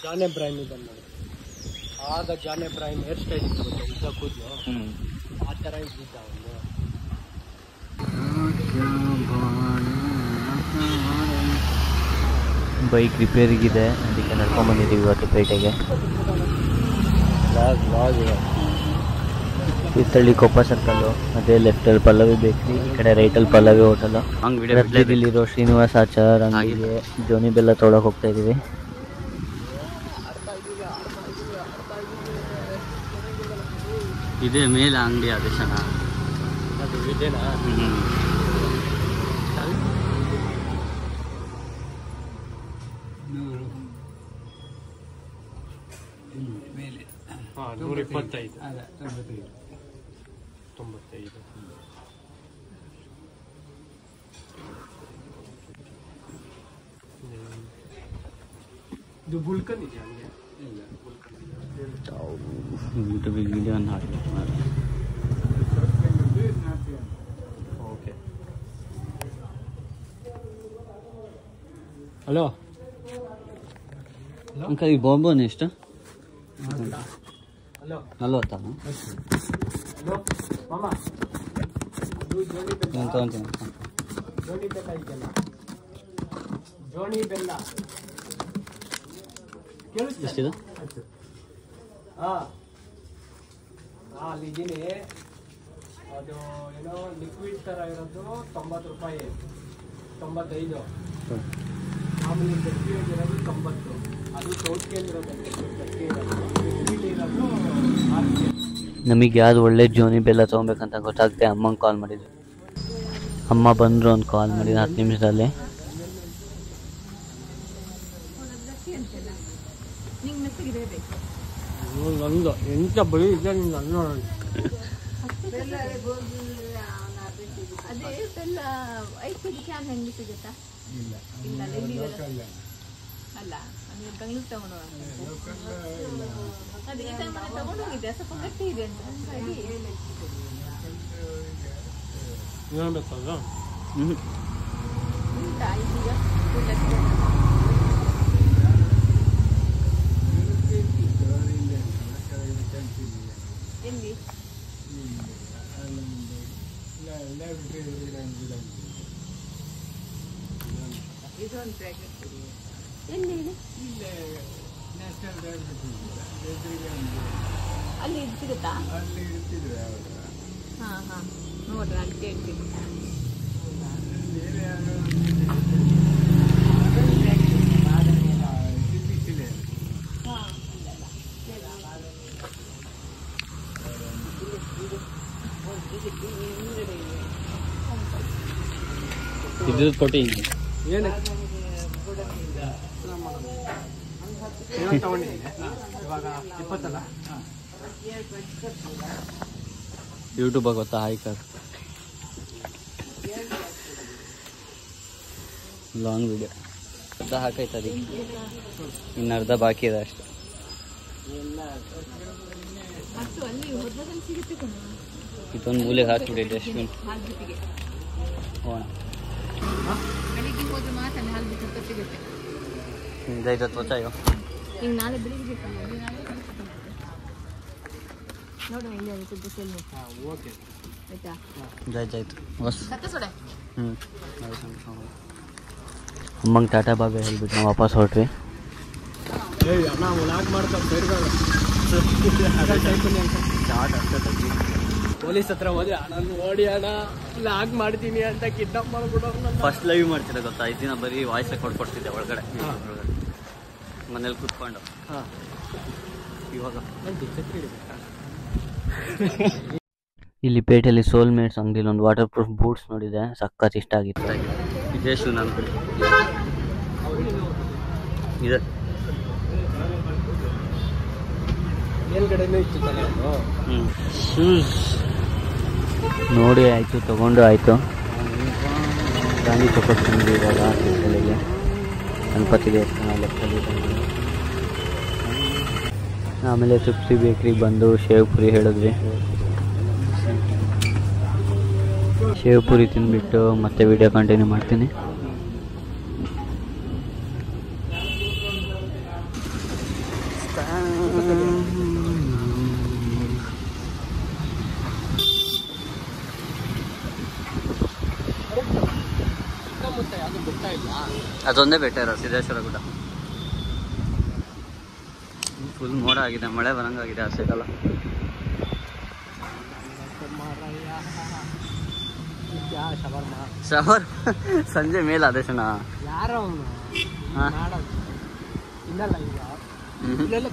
John Ibrahim ಇದ್ದಾನೆ ನೋಡಿ. ಆಗ ಜಾನ್ ಇಬ್ರಾಹಿಂ ಹೇರ್ ಸ್ಟೈಲ್ ಇತ್ತು ಗೊತ್ತಾ, ಉದ್ದ ಕೂದಲು, ಆ ಥರ ಇದ್ದಿದ್ದ ಅವನು. ಬೈಕ್ ರಿಪೇರಿಗಿದೆ, ಅದಕ್ಕೆ ನಡ್ಕೊಂಡ್ಬಂದಿದ್ದೀವಿ ಇವತ್ತು ಪೇಟೆಗೆ. ತೀರ್ಥಹಳ್ಳಿ ಕೊಪ್ಪ ಸರ್ಕಲ್ಲು, ಅದೇ ಲೆಫ್ಟಲ್ಲಿ ಪಲ್ಲವಿ ಬೇಕ್ರಿ, ಈ ಕಡೆ ರೈಟಲ್ಲಿ ಪಲ್ಲವಿ ಹೋಟೆಲು. ರತ್ಲಗಿಲಿರೋ ಶ್ರೀನಿವಾಸ ಆಚಾರ್ ಅಂಗಡಿಗೆ ಜೋನಿ ಬೆಲ್ಲ ತೊಗೊಳಕ್ಕೆ ಹೋಗ್ತಾ ಇದ್ದೀವಿ. ಇದೇ ಮೇಲೆ ಅಂಗಡಿ ಆದೇಶನ ಅದು ಇದೇನಾ? ಹಾಂ, 125. 95. ಇದು ಬುಲ್ಕನ್ ಇದೆಯಾ ಹಂಗೆ? ಇಲ್ಲ, ಬುಲ್ಕನ್ ವಿಡಿಯೋ ಓಕೆ. ಹಲೋ ಅಂಕಲ್, ಈ ಬಾಂಬೋನ್ ಎಷ್ಟು? ಹಲೋ 40. ಹಲೋ ಮಾಮ, ನಾನು ತೊಗೊತೀನಿ. ಜೋಣಿ ಬೆಲ್ಲ ಇದೆಯಲ್ಲ, ಜೋಣಿ ಬೆಲ್ಲ ಎಷ್ಟಿದೆ? ಹಾಂ ಅಲ್ಲಿದ್ದೀನಿ. ಅದು ಏನೋ ಲಿಕ್ವಿಡ್ ಥರ ಇರೋದು 90 ರೂಪಾಯಿ, 95. ಆಮೇಲೆ ಗಟ್ಟಿಯಾಗಿರೋದು 90. ಅದು ಸೌಟ್ಕೇಲಿರೋದು ಗಟ್ಟಿ ಇರೋದು, ಲಿಕ್ವಿಡ್ ಇರೋದು 6. ನಮಗೆ ಯಾವ್ದು ಒಳ್ಳೆ ಜೋನಿ ಬೆಲ್ಲ ತೊಗೊಬೇಕಂತ ಗೊತ್ತಾಗದೆ ಅಮ್ಮಂಗೆ ಕಾಲ್ ಮಾಡಿದ್ವಿ. ಅಮ್ಮ ಬಂದರು ಒಂದು ಕಾಲ್ ಮಾಡಿದ್ರು 10 ನಿಮಿಷದಲ್ಲಿ. ನಂದು ಎಂತ ಬರೀ ಇದೆ ನಿಮ್ಗೆ ಅನ್ನ. ಅಲ್ಲ ಬೆಂಗಳೂರು ತಗೊಂಡೋಗಿದ್ದೆ, ಸ್ವಲ್ಪ ಗಟ್ಟಿ ಇದೆ ಅಂತ ಹೇಳ್ಬೇಕಲ್ಲ. ಎಲ್ಲಿ ಇದೊಂದು ಪ್ಯಾಕೆಟ್ ಎಲ್ಲಿ ಅಲ್ಲಿ ಇದು ಸಿಗುತ್ತಾ? ಹಾಂ ಹಾಂ, ನೋಡ್ರಿ ಅಲ್ಲಿ ಕೇಳ್ತೀನಿ. ಇದು ಕೊಟ್ಟು ಏನು ತಗೊಂಡಿದ್ದೀನಿ ಇವಾಗ 20 ಅಲ್ಲ. ಯೂಟ್ಯೂಬ್ ಗೊತ್ತಾ? ಹಾಯ್ಕರ್ ಲಾಂಗ್ ವಿಡಿಯೋ ಅರ್ಧ ಹಾಕೈತದೆ, ಇನ್ನು ಅರ್ಧ ಬಾಕಿ ಇದೆ ಅಷ್ಟೆ. ಇದೊಂದು ಮೂಲೆಗೆ ಹಾಕಿಬಿಡಿ ಡಸ್ಟ್ಬಿನ್. ಬೆಳಿಗ್ಗೆ ಹೋದ್ರೆ ಮಾತ್ರ ಹಾಲು ಬಿಟ್ಟು ಸಿಗುತ್ತೆ. ಇದೈತೆ ತ್ವಚಾಯೋ ಈಗ ನಾಳೆ ಬೆಳಿಗ್ಗೆ ನೋಡೋಣ ಇಲ್ಲಿ ಅನಿಸುತ್ತೆ ಸೆಲ್. ಓಕೆ ಆಯ್ತಾ? ಜಾಯ್ತು ಬಸ್. ಸತ್ತಸೋಡೆ. ಅಮ್ಮಂಗೆ ಟಾಟಾ ಬಾಬೆ ಹೇಳ್ಬಿಟ್ಟು ನಾವು ವಾಪಸ್ ಹೊರಟ್ವಿ. ಅಣ್ಣ ವ್ಲಾಗ್ ಮಾಡ್ಕೊಂಡು ಪೊಲೀಸ್ ಹತ್ರ ಹೋದೆ, ನಾನು ನೋಡಿ ಅಣ್ಣ ವ್ಲಾಗ್ ಮಾಡ್ತೀನಿ ಅಂತ ಕಿಡ್ನಾಪ್ ಮಾಡ್ಬಿಡೋರು. ಫಸ್ಟ್ ಲೈವ್ ಮಾಡ್ತಿದ್ದೆ ಗೊತ್ತಾ, 5 ದಿನ ಬರೀ ವಾಯ್ಸ್ ರೆಕಾರ್ಡ್ ಕೊಡ್ತಿದ್ದೆ ಒಳಗಡೆ ಮನೇಲಿ ಕೂತ್ಕೊಂಡು. ಇವಾಗ ಇಲ್ಲಿ ಪೇಟೆಯಲ್ಲಿ ಸೋಲ್ಮೇಟ್ಸ್ ಅಂಗಡಿಲಿ ಒಂದು ವಾಟರ್ ಪ್ರೂಫ್ ಬೂಟ್ಸ್ ನೋಡಿದೆ, ಸಖತ್ ಇಷ್ಟ ಆಗಿತ್ತು. ಇದೇ ಶೂ ನಾನು ಇದೆ ಮೇಲ್ಗಡೆನೂ ಇತ್ತು ತಾನೆ ಅದು. ಶೂಸ್ ನೋಡಿ ಆಯಿತು, ತೊಗೊಂಡು ಆಯಿತು. ಗಾಂಧಿ ಚೌಕಕ್ಕೆ ಬಂದು ಇವಾಗ ಪೇಟೆಲಿಗೆ ಗಣಪತಿ ದೇವಸ್ಥಾನ ಲೆಕ್ಕದಲ್ಲಿ ಬಂದು ಆಮೇಲೆ ತೃಪ್ತಿ ಬೇಕ್ರಿಗೆ ಬಂದು ಶೇವ್ ಪುರಿ ಹೇಳಿದ್ವಿ. ಶೇವ್ ಪುರಿ ತಿಂದ್ಬಿಟ್ಟು ಮತ್ತೆ ವಿಡಿಯೋ ಕಂಟಿನ್ಯೂ ಮಾಡ್ತೀನಿ. ಅದೊಂದೇ ಬೆಟ್ಟ ಇರೋ ಸಿದ್ದೇಶ್ವರ ಗುಡ್ಡ. ಫುಲ್ ಮೋಡ ಆಗಿದೆ, ಮಳೆ ಬರಂಗಾಗಿದೆ ಆ ಸೈಡಲ್ಲ. ಶವರ್ ಸಂಜೆ ಮೇಲೆ ಆದೇಶನ ಯಾರೋ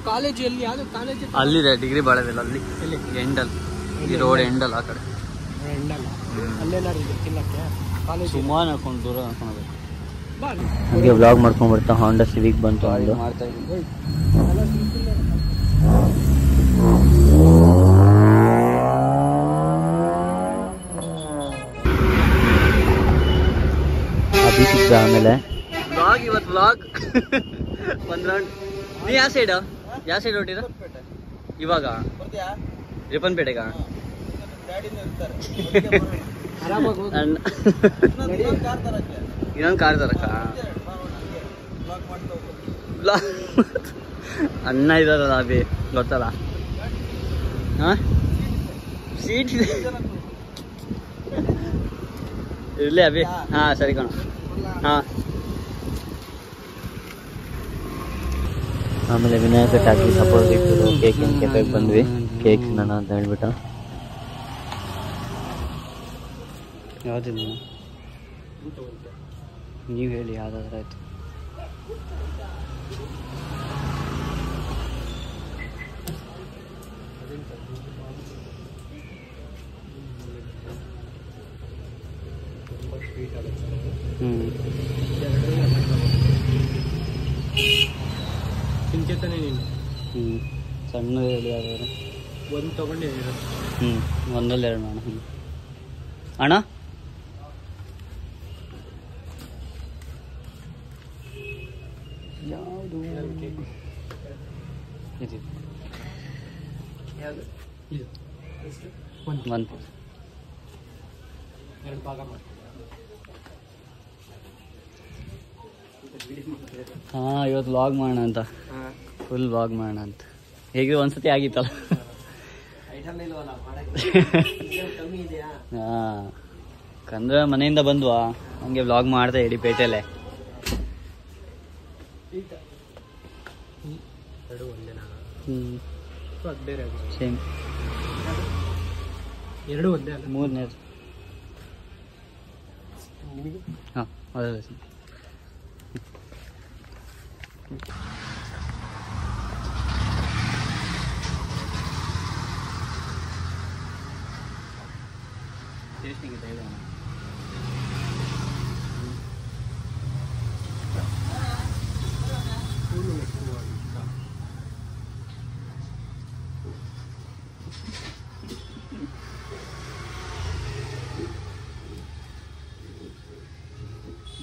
ಕಾಲೇಜ್ ಎಲ್ಲಿ ಯಾವ್ದು ಕಾಲೇಜ್ ಅಲ್ಲಿದೆ ಡಿಗ್ರಿ ಬಾಳವಿಲ್ಲ ಅಲ್ಲಿ ಎಂಡಲ್ ಈ ರೋಡ್ ಎಂಡಲ್ ಆ ಕಡೆ ಅಲ್ಲೇನಾರು ತಿನ್ನಕ್ಕೆ ಕಾಲೇಜ್ ಸುಮಾರು ನಡ್ಕೊಂಡು ದೂರ ನಡ್ಕೊಳ್ಬೇಕು. ಹಾಗೆ ವ್ಲಾಗ್ ಮಾಡ್ಕೊಂಡು ಬರ್ತಾ ಹಾಂಡಾ ಸಿವಿಕ್ ಬಂತು ಒಂದು ಮಾಡ್ತಾ ಇದ್ದೀನಿ. ಅಭಿಷಿಕ್ತ ಆಮೇಲೆ ವ್ಲಾಗ್ ಇವತ್ತು ವ್ಲಾಗ್ ಒಂದು ರೌಂಡ್. ನೀ ಯಾವ ಸೈಡ್ ಹೊಟ್ಟಿರ ಇವಾಗ? ರಿಪ್ಪನ್ಪೇಟೆಗ ಇನ್ನೊಂದು ಕಾರ್ ತರಕ ಅಣ್ಣ ಇದಾರಲ್ಲ ಅಭಿ ಗೊತ್ತಲ್ಲ. ಹಾಂ ಸೀಟ್ ಇದೆ ಇರಲಿ ಅಭಿ. ಹಾಂ ಸರಿ ಕಣ. ಹಾಂ ಆಮೇಲೆ ವಿನಾಯಕ ಟಾಕಿ ಸಪೋರ್ಟ್ ಇಟ್ಟು ಕೇಕಿನ ಕೆಫೆಗೆ ಬಂದ್ವಿ. ಕೇಕ್ ತಿನ್ನೋಣ ಅಂತ ಹೇಳ್ಬಿಟ್ಟು. ಯಾವುದಿಲ್ಲ ನೀವು ಹೇಳಿ ಯಾವುದಾದ್ರೂ ಆಯಿತು. ತಿನ್ಕೇತಾನೆ ನೀನು. ಸಣ್ಣ ಹೇಳಿ ಯಾವ್ದಾದ್ರು ಒಂದು ತೊಗೊಂಡು ಒಂದಲ್ಲಿ ಎರಡು ಮಾಡೋಣ. ಅಣ್ಣ ಯಾವುದು ಇದು ಒಂದು ಎರಡು ಭಾಗ ಮಾಡಿ. ಹಾಂ ಇವತ್ತು ವ್ಲಾಗ್ ಮಾಡೋಣ ಅಂತ, ಫುಲ್ ವ್ಲಾಗ್ ಮಾಡೋಣ ಅಂತ. ಹೇಗೆ ಒಂದ್ಸತಿ ಆಗಿತ್ತಲ್ಲ. ಹಾಂ ಕಂದ್ರೆ ಮನೆಯಿಂದ ಬಂದ್ವಾ ಹಂಗೆ ವ್ಲಾಗ್ ಮಾಡ್ದೆ ಇಡೀ ಪೇಟೆಲೆ. ಬೇರೆ ಸೇಮ್ ಎರಡು ಒಂದೇ ಅಲ್ಲ. ಮೂರನೇದು ಹಾಂ ಅದಲ್ಲ ಸೇಮ್. ಟೇಸ್ಟಿಂಗ್ ಇದೆ ಹೇಳೋಣ.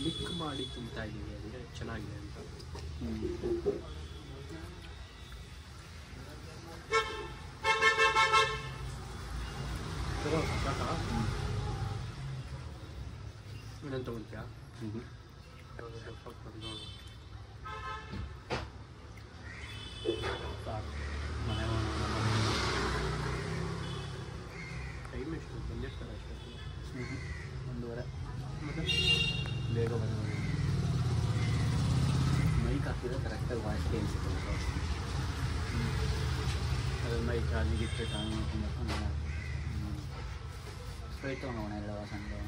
ಮಿಕ್ ಮಾಡಿ ತಿಂತಾ ಇದ್ದೀವಿ ಅಂದರೆ ಚೆನ್ನಾಗಿದೆ ಅಂತ. ಇನ್ನೊಂದು ತೊಗೊಳ್ತೀಯಾ? ಟೈಮ್ ಎಷ್ಟು ಬಂದಿರ್ತಾರೆ ಅಷ್ಟೇ. 1:30 ಬೇಗ ಬಂದು ಮೈಕ್ ಹಾಕಿದ್ರೆ ಕರೆಕ್ಟಾಗಿ ವಾಯ್ಸ್ ಕೇಳಿಸುತ್ತೆ. ಅದ್ರ ಮೈಕ್ ಚಾರ್ಜಿಗೆ ಇಟ್ಟು ಆನ್ ಮಾಡ್ಕೊಂಡು ಸ್ಟ್ರೈಟ್ ತೊಗೊಂಡೋಣ 2 ವಾರ ಸಂಡೆ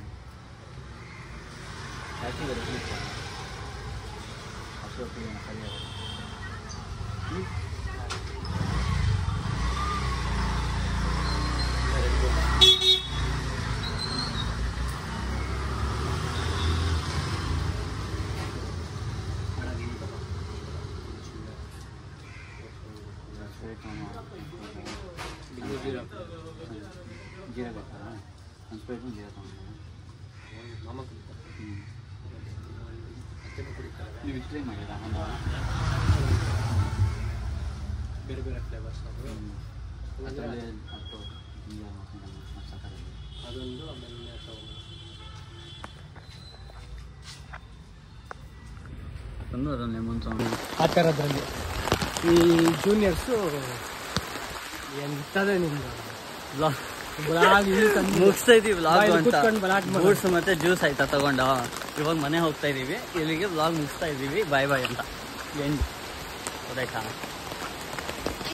ಆ್ಯಕ್ಟಿವ್ ಇರುತ್ತೆ ಅಶೋಕಿಗೆ ಸರಿಯಾಗಿ. ಜೀರ ಬೇಕಾ? ಒಂದು ಸ್ಪ್ರೈಟ್ ಜೀರ ತೊಗೊಂಡು ನೀವು ಇಷ್ಟೇ ಮಾಡಿದ ಬೇರೆ ಬೇರೆ ಫ್ಲೇವರ್ಸ್ ಅದರಲ್ಲಿ ಅದೊಂದು ಆಮೇಲೆ ಅದೊಂದು ಲೆಮನ್ ತೊಗೊಂಡು ಆ ಥರದ್ರಲ್ಲಿ ಈ ಜೂನಿಯರ್ಸು ಎಂತದೇ ನಿಮ್ದು ಮುಗಿಸ್ತಾ ಇದೀವಿ ವ್ಲಾಗ್ ಅಂತ ಬಲಾಟ್ ಬೂಟ್ಸ್ ಮತ್ತೆ ಜ್ಯೂಸ್ ಆಯ್ತಾ ತಗೊಂಡು ಇವಾಗ ಮನೆ ಹೋಗ್ತಾ ಇದೀವಿ. ಇಲ್ಲಿಗೆ ವ್ಲಾಗ್ ಮುಗಿಸ್ತಾ ಇದೀವಿ. ಬಾಯ್ ಬಾಯ್ ಅಂತ ಎಂಡ್. ಗೊತ್ತಾಯ್ತಾ?